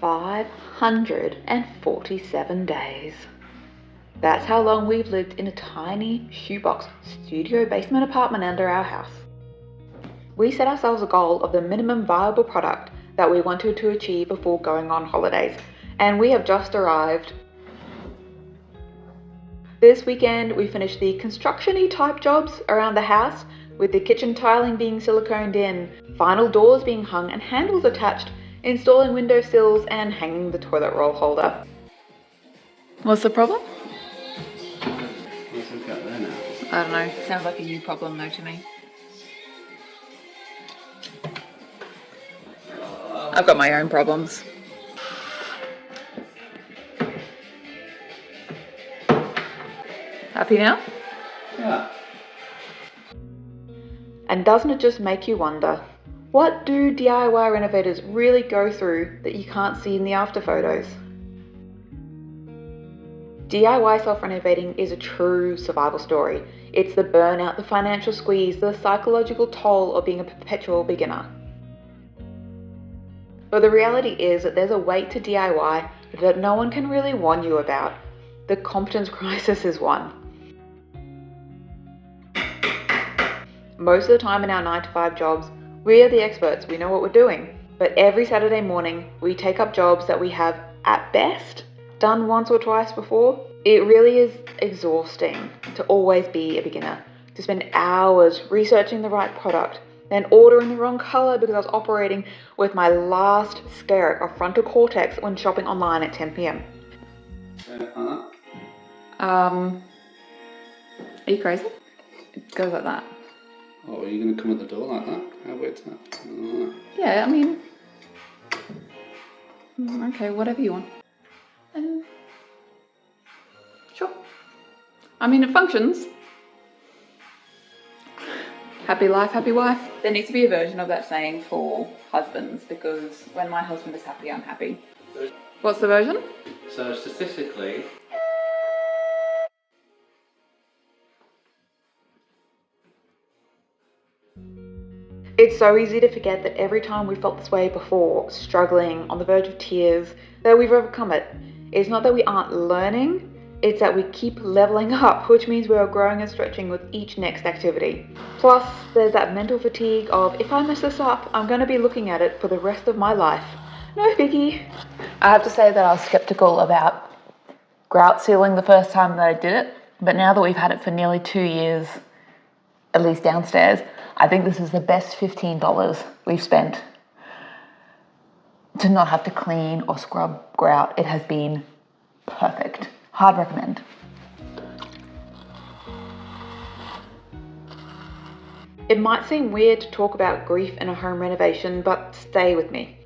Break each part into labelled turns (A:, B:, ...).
A: 547 days. That's how long we've lived in a tiny shoebox studio basement apartment under our house. We set ourselves a goal of the minimum viable product that we wanted to achieve before going on holidays, and we have just arrived. This weekend we finished the construction-y type jobs around the house, with the kitchen tiling being siliconed in, final doors being hung and handles attached, installing window sills and hanging the toilet roll holder. What's the problem?
B: What's it got there now?
A: I don't know, sounds like a you problem though to me. I've got my own problems. Happy now?
B: Yeah.
A: And doesn't it just make you wonder, what do DIY renovators really go through that you can't see in the after photos? DIY self-renovating is a true survival story. It's the burnout, the financial squeeze, the psychological toll of being a perpetual beginner. But the reality is that there's a weight to DIY that no one can really warn you about. The competence crisis is one. Most of the time in our 9-to-5 jobs, we are the experts, we know what we're doing. But every Saturday morning, we take up jobs that we have, at best, done once or twice before. It really is exhausting to always be a beginner, to spend hours researching the right product, then ordering the wrong color because I was operating with my last scare of frontal cortex when shopping online at 10 p.m. Are you crazy? It goes like that.
B: Oh, are you going to come at the door like that? How weird's that? Oh.
A: Yeah, I mean, okay, whatever you want. Sure. I mean, it functions. Happy life, happy wife. There needs to be a version of that saying for husbands, because when my husband is happy, I'm happy. What's the version?
B: So statistically,
A: it's so easy to forget that every time we felt this way before, struggling, on the verge of tears, that we've overcome it. It's not that we aren't learning, it's that we keep leveling up, which means we are growing and stretching with each next activity. Plus, there's that mental fatigue of, if I mess this up, I'm going to be looking at it for the rest of my life. No biggie. I have to say that I was skeptical about grout sealing the first time that I did it, but now that we've had it for nearly 2 years, at least downstairs, I think this is the best $15 we've spent to not have to clean or scrub grout. It has been perfect. Hard recommend. It might seem weird to talk about grief in a home renovation, but stay with me.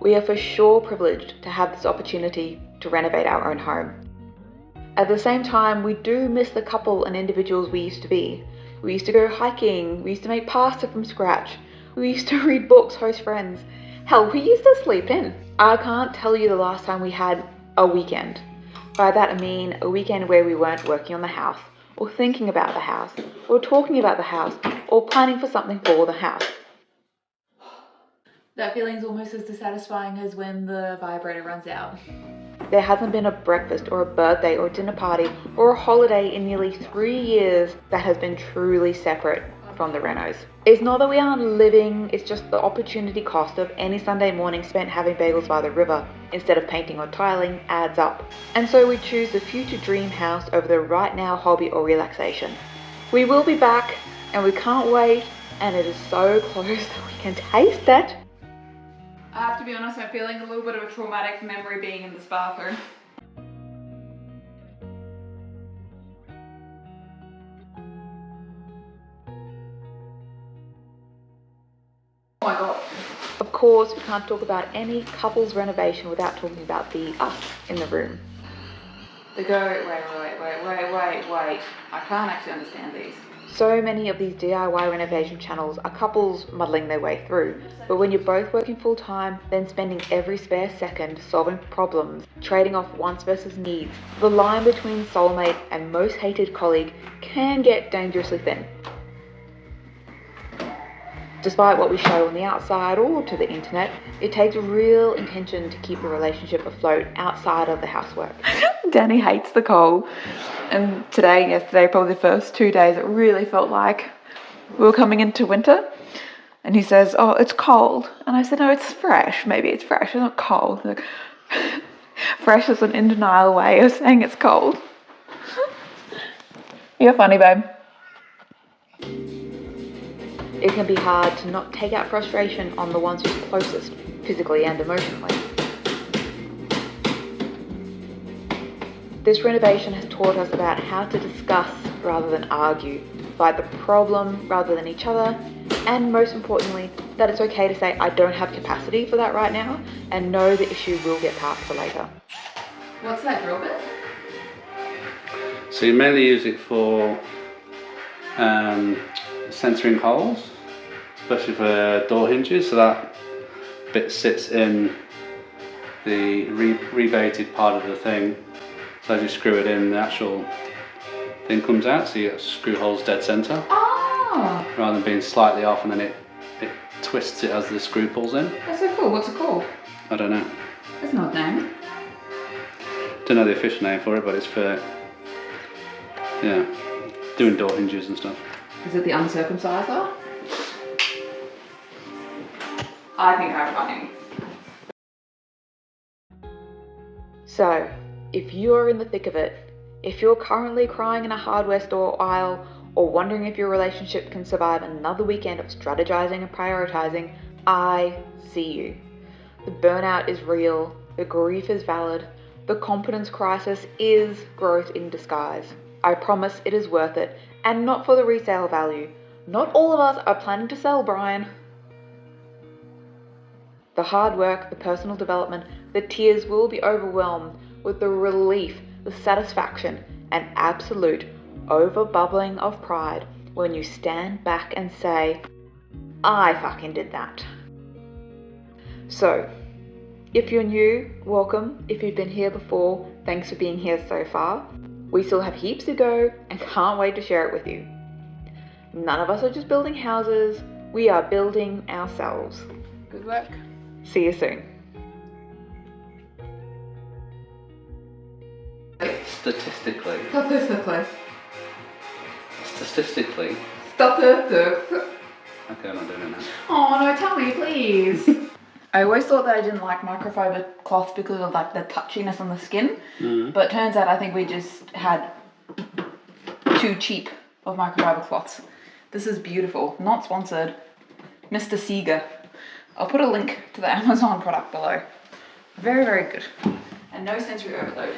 A: We are for sure privileged to have this opportunity to renovate our own home. At the same time, we do miss the couple and individuals we used to be. We used to go hiking, we used to make pasta from scratch, we used to read books, host friends. Hell, we used to sleep in. I can't tell you the last time we had a weekend. By that I mean a weekend where we weren't working on the house, or thinking about the house, or talking about the house, or planning for something for the house. That feeling is almost as dissatisfying as when the vibrator runs out. There hasn't been a breakfast or a birthday or a dinner party or a holiday in nearly 3 years that has been truly separate from the renos. It's not that we aren't living, it's just the opportunity cost of any Sunday morning spent having bagels by the river instead of painting or tiling adds up. And so we choose the future dream house over the right now hobby or relaxation. We will be back and we can't wait, and it is so close that we can taste it. I have to be honest, I'm feeling a little bit of a traumatic memory being in this bathroom. Oh my god. Of course, we can't talk about any couple's renovation without talking about the us in the room. Wait. I can't actually understand these. So many of these DIY renovation channels are couples muddling their way through, but when you're both working full time, then spending every spare second solving problems, trading off wants versus needs, the line between soulmate and most hated colleague can get dangerously thin. Despite what we show on the outside or to the internet, it takes real intention to keep the relationship afloat outside of the housework. Danny hates the cold, and today and yesterday, probably the first 2 days, it really felt like we were coming into winter. And he says, oh, it's cold. And I said, no, it's fresh. Maybe it's fresh, it's not cold. Like, fresh is an in denial way of saying it's cold. You're funny, babe. It can be hard to not take out frustration on the ones who's closest, physically and emotionally. This renovation has taught us about how to discuss rather than argue, fight the problem rather than each other, and most importantly, that it's okay to say, I don't have capacity for that right now, and know the issue will get parked for later. What's that drill bit?
B: So you mainly use it for centering holes, especially for door hinges, so that bit sits in the rebaited part of the thing. So as you screw it in, the actual thing comes out, so you get screw holes dead centre.
A: Oh!
B: Rather than being slightly off, and then it twists it as the screw pulls in.
A: That's so cool. What's it called?
B: I don't know.
A: That's not a name.
B: Don't know the official name for it, but it's for, yeah, doing door hinges and stuff.
A: Is it the Uncircum-sisor? I think I'm funny. So, if you're in the thick of it, if you're currently crying in a hardware store aisle, or wondering if your relationship can survive another weekend of strategizing and prioritizing, I see you. The burnout is real, the grief is valid, the competence crisis is growth in disguise. I promise it is worth it, and not for the resale value. Not all of us are planning to sell, Brian. The hard work, the personal development, the tears will be overwhelmed with the relief, the satisfaction, and absolute over-bubbling of pride when you stand back and say, I fucking did that. So, if you're new, welcome. If you've been here before, thanks for being here so far. We still have heaps to go and can't wait to share it with you. None of us are just building houses, we are building ourselves. Good work. See you soon.
B: Statistically.
A: Statistically.
B: Okay, I'm not doing it now.
A: Oh no, tell me please. I always thought that I didn't like microfiber cloth because of like the touchiness on the skin, but it turns out I think we just had too cheap of microfiber cloths. This is beautiful, not sponsored. Mr. Seeger. I'll put a link to the Amazon product below. Very, very good. And no sensory overload.